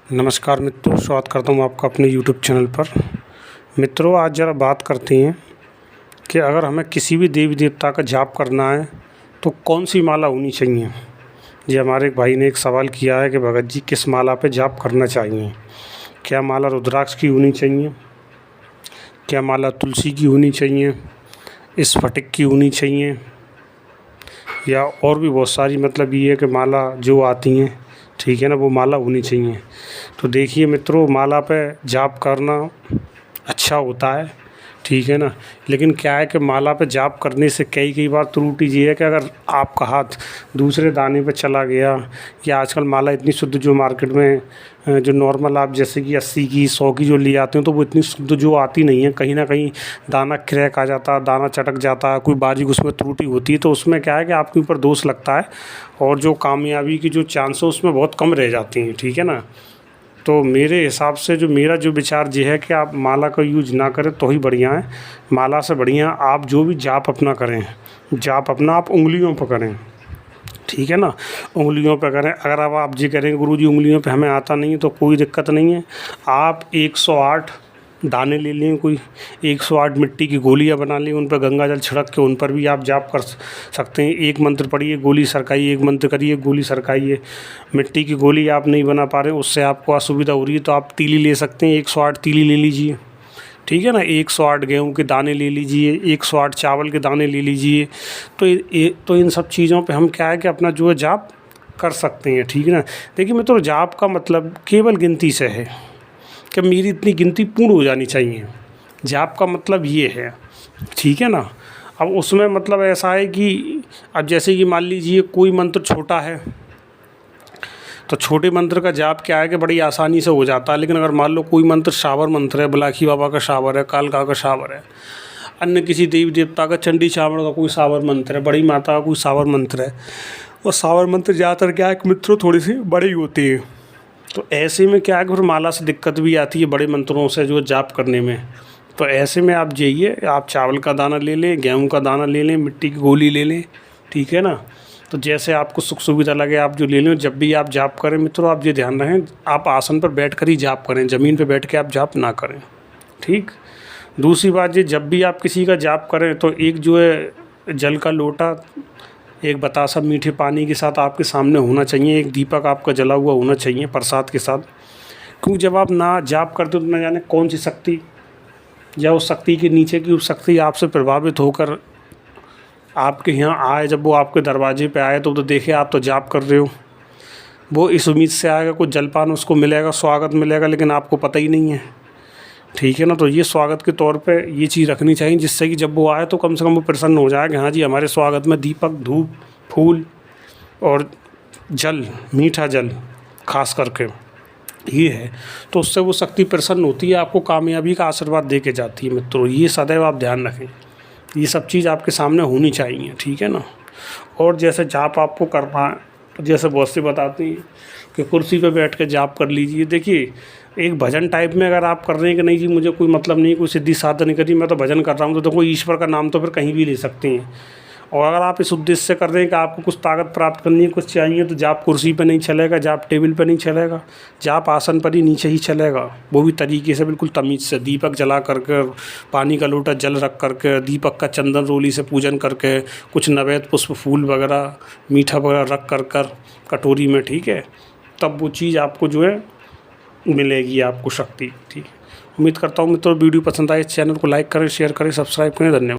नमस्कार मित्रों, स्वागत करता हूँ आपका अपने यूट्यूब चैनल पर। मित्रों, आज ज़रा बात करते हैं कि अगर हमें किसी भी देवी देवता का जाप करना है तो कौन सी माला होनी चाहिए। जी, हमारे एक भाई ने एक सवाल किया है कि भगत जी किस माला पे जाप करना चाहिए। क्या माला रुद्राक्ष की होनी चाहिए, क्या माला तुलसी की होनी चाहिए, स्फटिक की होनी चाहिए, या और भी बहुत सारी मतलब ये है कि माला जो आती हैं, ठीक है ना, वो माला होनी चाहिए। तो देखिए मित्रों, माला पे जाप करना अच्छा होता है, ठीक है ना, लेकिन क्या है कि माला पे जाप करने से कई बार त्रुटि ये है कि अगर आपका हाथ दूसरे दाने पे चला गया, या आजकल माला इतनी शुद्ध जो मार्केट में जो नॉर्मल आप जैसे कि 80 की 100 की जो ले आते हैं, तो वो इतनी शुद्ध जो आती नहीं है। कहीं ना कहीं दाना क्रैक आ जाता है, दाना चटक जाता है, कोई बारीक उसमें त्रुटि होती है, तो उसमें क्या है कि आपके ऊपर दोष लगता है और जो कामयाबी की जो चांस है उसमें बहुत कम रह जाती हैं, ठीक है ना। तो मेरे हिसाब से जो मेरा जो विचार ये है कि आप माला का यूज ना करें तो ही बढ़िया है। माला से बढ़िया आप जो भी जाप अपना करें, जाप अपना आप उंगलियों पर करें, ठीक है ना, उंगलियों पे करें। अगर अब आप जी करेंगे गुरुजी उंगलियों पे हमें आता नहीं है, तो कोई दिक्कत नहीं है। आप 108 दाने ले लें, कोई 108 मिट्टी की गोलियां बना लें, उन पर गंगा जल छिड़क के उन पर भी आप जाप कर सकते हैं। एक मंत्र पढ़िए, गोली सरकाइए, एक मंत्र करिए, गोली सरकाइए। मिट्टी की गोली आप नहीं बना पा रहे, उससे आपको असुविधा हो रही है, तो आप तीली ले सकते हैं, 108 तीली ले लीजिए, ठीक है ना। 108 गेहूँ के दाने ले लीजिए, 108 चावल के दाने ले लीजिए। तो इन सब चीज़ों पे हम क्या है कि अपना जो है जाप कर सकते हैं, ठीक है ना। देखिए मित्रों, जाप का मतलब केवल गिनती से है कि मेरी इतनी गिनती पूर्ण हो जानी चाहिए। जाप का मतलब ये है, ठीक है ना। अब उसमें मतलब ऐसा है कि अब जैसे कि मान लीजिए कोई मंत्र छोटा है, तो छोटे मंत्र का जाप क्या है कि बड़ी आसानी से हो जाता है। लेकिन अगर मान लो कोई मंत्र शावर मंत्र है, बिलाखी बाबा का शावर है, कालका का शावर है, अन्य किसी देवी देवता का चंडी चावड़ का कोई शावर मंत्र है, बड़ी माता का कोई शावर मंत्र है, और शावर मंत्र ज़्यादातर क्या है कि मित्रों थोड़ी सी बड़ी होती है। तो ऐसे में क्या है कि फिर माला से दिक्कत भी आती है बड़े मंत्रों से जो जाप करने में। तो ऐसे में आप जाइए, आप चावल का दाना ले लें, गेहूँ का दाना ले लें, मिट्टी की गोली ले लें, ठीक है ना। तो जैसे आपको सुख सुविधा लगे आप जो ले लें। जब भी आप जाप करें मित्रों, आप ये ध्यान रखें, आप आसन पर बैठ कर ही जाप करें, ज़मीन पर बैठ के आप जाप ना करें, ठीक। दूसरी बात ये, जब भी आप किसी का जाप करें तो एक जो है जल का लोटा एक बतासा मीठे पानी के साथ आपके सामने होना चाहिए, एक दीपक आपका जला हुआ होना चाहिए प्रसाद के साथ। क्योंकि जब आप ना जाप करते हो तो न जाने कौन सी शक्ति या उस शक्ति के नीचे की उस शक्ति आपसे प्रभावित होकर आपके यहाँ आए। जब वो आपके दरवाजे पे आए तो देखे आप तो जाप कर रहे हो, वो इस उम्मीद से आएगा कुछ जलपान उसको मिलेगा, स्वागत मिलेगा, लेकिन आपको पता ही नहीं है, ठीक है ना। तो ये स्वागत के तौर पे ये चीज़ रखनी चाहिए, जिससे कि जब वो आए तो कम से कम वो प्रसन्न हो जाए कि हाँ जी, हमारे स्वागत में दीपक, धूप, फूल और जल, मीठा जल खास करके ये है। तो उससे वो शक्ति प्रसन्न होती है, आपको कामयाबी का आशीर्वाद दे के जाती है। मित्रों, ये सदैव आप ध्यान रखें, ये सब चीज़ आपके सामने होनी चाहिए, ठीक है ना। और जैसे जाप आपको करना है, तो जैसे बहुत से बताते हैं कि कुर्सी पे बैठ के जाप कर लीजिए। देखिए, एक भजन टाइप में अगर आप कर रहे हैं कि नहीं जी मुझे कोई मतलब नहीं, कोई सिद्धि साधन नहीं करी, मैं तो भजन कर रहा हूँ, तो देखो ईश्वर का नाम तो फिर कहीं भी ले सकते हैं। और अगर आप इस उद्देश्य से कर रहे हैं कि आपको कुछ ताकत प्राप्त करनी है, कुछ चाहिए, तो जाप कुर्सी पे नहीं चलेगा, जाप टेबल पे नहीं चलेगा, जाप आसन पर ही नीचे ही चलेगा। वो भी तरीके से बिल्कुल तमीज़ से, दीपक जला करके, पानी का लोटा जल रख करके, दीपक का चंदन रोली से पूजन करके, कुछ नैवेद्य पुष्प फूल वगैरह मीठा वगैरह रख कर कटोरी में, ठीक है। तब वो चीज़ आपको जो है मिलेगी, आपको शक्ति, ठीक है। उम्मीद करता हूँ मित्रों वीडियो पसंद आए, इस चैनल को लाइक करें, शेयर करें, सब्सक्राइब करें। धन्यवाद।